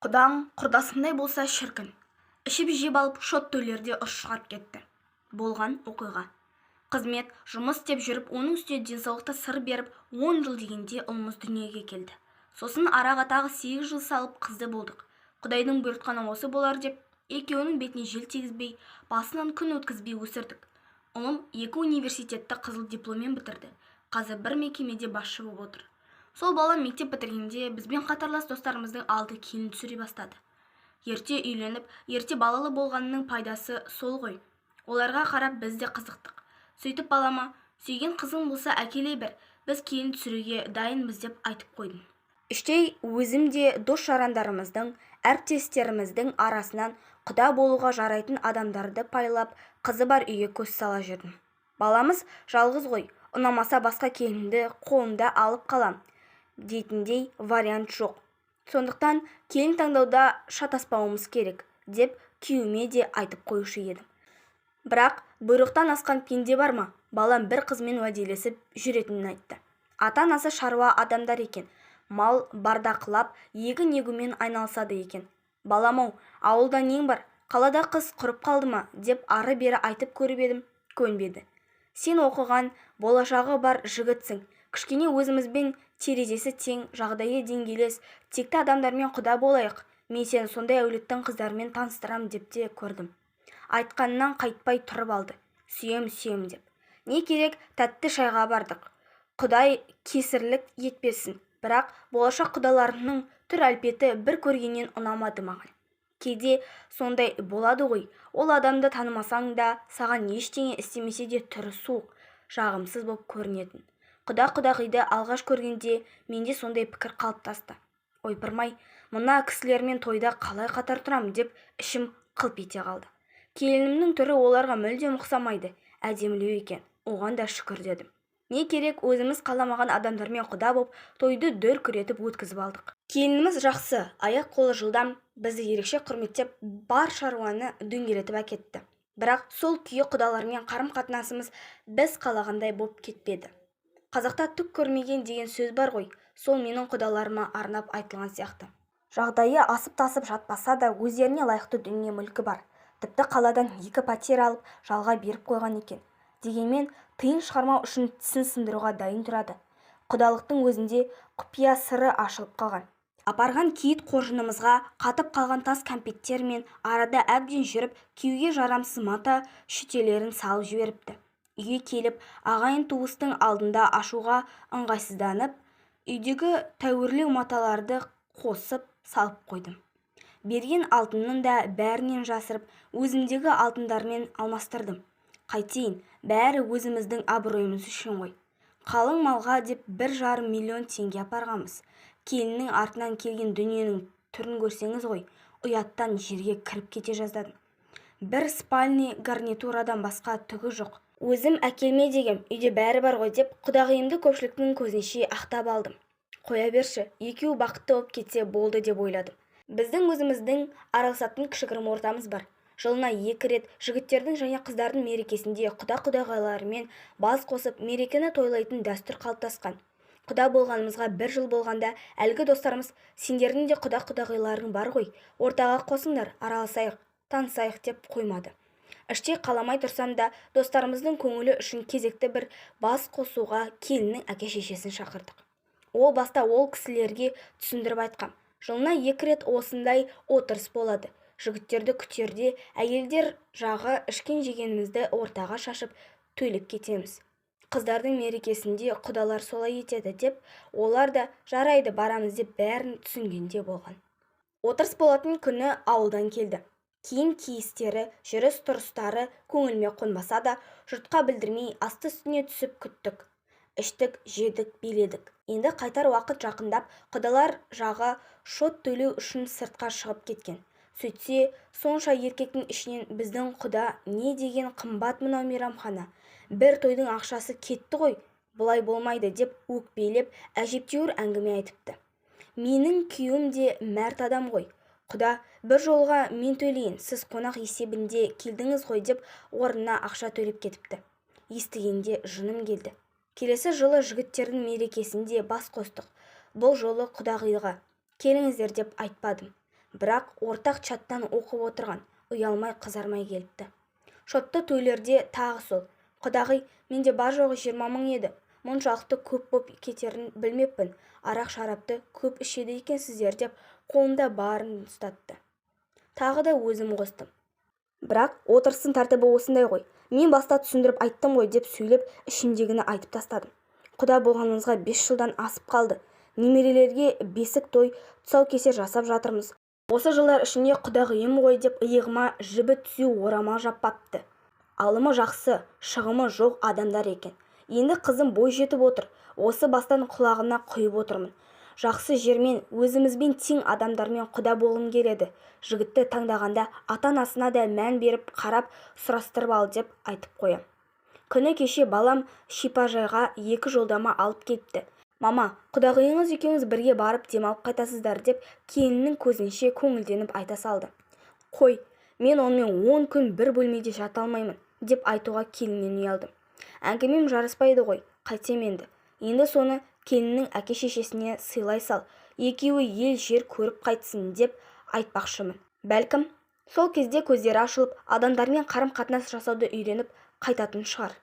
Құдаң құрдасындай болса шіркін. Ішіп жеп алып шот төлерде ұш шығарып кетті. Болған оқиға. Қызмет, жұмыс істеп жүріп, оның үстіне денсаулықта сыр беріп, 10 жыл дегенде ұлымыз дүниеге келді. Сосын араға тағы 8 жыл салып қызды болдық. Құдайдың бұйыртқаны осы болар деп, екеуінің бетіне жел тигізбей, басынан күн өткізбей өсірдік. Ұлым 2 университетті қызыл дипломмен бітірді. Қазір бір мекемеде басшы болып отыр. Сол бала мектеп бітіргенде бізбен қатарлас достарымыздың алды келін түсіре бастады. Ерте үйленіп, ерте балалы болғанының пайдасы сол ғой. Оларға қарап біз де қызықтық. Сөйтіп балама, сүйген қызың болса әкеле бер, біз келін түсіруге дайынбыз деп айтып қойдым. Іштей өзім де дос-жарандарымыздың, әріптестеріміздің арасынан құда болуға жарайтын адамдарды пайлап, қызы бар үйге көз сала жүрдім. Баламыз жалғыз ғой, ұнамаса басқа келінді қолымда алып қалам дейтіндей вариант жоқ. Сондықтан келін таңдауда шатаспауымыз керек деп күйеуіме де айтып қоюшы едім. Бірақ бұйрықтан асқан пенде бар ма? Балам бір қызмен уәделесіп жүретінін айтты. Ата-анасы шаруа адамдар екен. Мал бардақылап, егін егумен айналысады екен. Балам-ау, ауылда нең бар? Қалада қыз құрып қалды ма? Деп ары-бері айтып көріп едім, көнбеді. Сен оқыған, болашағы бар жігітсің. Кішкене өзімізбен терезесі тең, жағдайы деңгейлес, текті адамдармен құда болайық. Мен сені сондай әулеттің қыздарымен таныстырам деп те көрдім. Айтқанынан қайтпай тұрып алды. Сүйем деп. Не керек, тәтті шайға бардық. Құдай кесірлік етпесін. Бірақ болашақ құдаларының түр әлпеті бір көргеннен ұнамады маған. Кейде сондай болады ғой. Ол адамды танымасаң да, саған ештеңе істемесе де түрі суық, жағымсыз болып көрінетін. Құда-құдағиды алғаш көргенде менде сондай пікір қалыптасты. Ойпырмай, мына кісілермен тойда қалай қатар тұрам деп ішім қылп ете қалды. Келінімнің түрі оларға мүлдем ұқсамайды, әдемілеу екен, оған да шүкір дедім. Не керек, өзіміз қаламаған адамдармен құда боп, тойды дүркіретіп өткізіп алдық. Келініміз жақсы, аяқ-қолы жылдам, бізді ерекше құрметтеп, бар шаруаны дөңгелетіп әкетті. Бірақ сол күйі құдалармен қарым-қатынасымыз біз қалағандай боп кетпеді. Қазақта түк көрмеген деген сөз бар ғой, сол менің құдаларыма арнап айтылған сияқты. Жағдайы асып-тасып жатпаса да өздеріне лайықты дүние мүлкі бар. Тіпті қаладан 2 пәтер алып, жалға беріп қойған екен. Дегенмен, тыйым шығармау үшін тісін сындыруға дайын тұрады. Құдалықтың өзінде құпия сыры ашылып қалған. Апарған киіт қоржынымызға қатып қалған тас кәмпеттер мен арада әбден жүріп, киюге жарамсыз мата шүтелерін салып жіберіпті. Үйге келіп, ағайын туыстың алдында ашуға ыңғайсызданып, үйдегі тәуірлеу маталарды қосып салып қойдым. Берген алтынның да бәрінен жасырып, өзімдегі алтындармен алмастырдым. Қайтейін, бәрі өзіміздің абыройымыз үшін ғой. Қалың малға деп 1,5 миллион теңге апарғанбыз. Келіннің артынан келген дүниенің түрін көрсеңіз ғой, ұяттан жерге кіріп кете жаздадым. Бір спальный гарнитурадан басқа түгі жоқ. Өзім әкелме дегем, үйде бәрі бар ғой деп, құдағиымды көпшіліктің көзінше ақтап алдым. Қоя берші, екеуі бақытты болып кетсе болды деп ойладым. Біздің өзіміздің араласатын кішігірім ортамыз бар. Жылына 2 рет жігіттердің және қыздардың мерекесінде құда-құдағайларымен бас қосып мерекені тойлайтын дәстүр қалыптасқан. Құда болғанымызға 1 жыл болғанда әлгі достарымыз, сендердің де құда-құдағайларың бар ғой, ортаға қосыңдар, араласайық, танысайық деп қоймады. Іштей қаламай тұрсам да, достарымыздың көңілі үшін кезекті бір бас қосуға келіннің әке-шешесін шақырдық. Ол баста ол кісілерге түсіндіріп айтқам. Жылына 2 рет осындай отырыс болады. Жігіттерді күтерде, әйелдер жағы ішкен жегенімізді ортаға шашып, төлеп кетеміз. Қыздардың мерекесінде құдалар солай етеді деп, олар да жарайды барамыз деп бәрін түсінгенде болған. Отырыс болатын күні ауылдан келді. Киім киістері, жүріс-тұрыстары көңілме қонбаса да, жұртқа білдірмей асты-үстіне түсіп күттік. Іштік, жедік, биледік. Енді қайтар уақыт жақындап, құдалар жағы шот төлеу үшін сыртқа шығып кеткен. Сөйтсе, сонша еркектің ішінен біздің құда не деген қымбат мынау мейрамхана. Бір тойдың ақшасы кетті ғой, бұлай болмайды деп өкпелеп, әжептәуір әңгіме айтыпты. Менің күйеуім де мәрт адам ғой. Құда, бір жолға мен төлейін, сіз қонақ есебінде келдіңіз ғой деп орнына ақша төлеп кетіпті. Естігенде жыным келді. Келесі жылы жігіттердің мерекесінде бас қостық. Бұл жолы құдағиға келіңіздер деп айтпадым. бірақ ортақ чаттан оқып отырған, ұялмай қызармай келіпті. Шотты тойлерде тағы сол. Құдағи, менде бар жоғы 20 мың еді. Мұншалықты көп боп кетерін білмеппін. Арақ шарапты көп ішеді екенсіздер деп қолында барын ұстатты. Тағы да өзім қостым. Бірақ отырсын тәртібі осындай ғой. Мен баста түсіндіріп айттым ғой деп сөйлеп ішіндегіні айтып тастадым. Құда болғаныңызға 5 жылдан асып қалды. Немерелерге бесік той, тұсаукесер жасап жатырмыз. Осы жылдар ішінде құдағиым ғой деп иығыма жібі түсу орамал жаппапты. Алымы жақсы, шығымы жоқ адамдар екен. Енді қызым бой жетіп отыр. Осы бастан құлағына құйып отырмын. Жақсы жермен, өзімізбен тең адамдармен құда болғым келеді. Жігітті таңдағанда ата-анасына да мән беріп қарап сұрастырып ал деп айтып қоям. Күні кеше балам шипажайға 2 жолдама алып кетті. Мама, құдағиыңыз екеуіңіз бірге барып демалып қайтасыздар деп келіннің көзінше көңілденіп айта салды. Қой, мен онымен 10 күн бір бөлмеде жата алмаймын деп айтуға келіннен ұялдым. Әңгімем жараспайды ғой, қайтсем енді. Енді соны келіннің әке-шешесіне сыйлай сал, екеуі ел жер көріп қайтсын деп айтпақшымын. Бәлкім, сол кезде көздері ашылып, адамдармен қарым-қатынас жасауды үйреніп қайтатын шығар.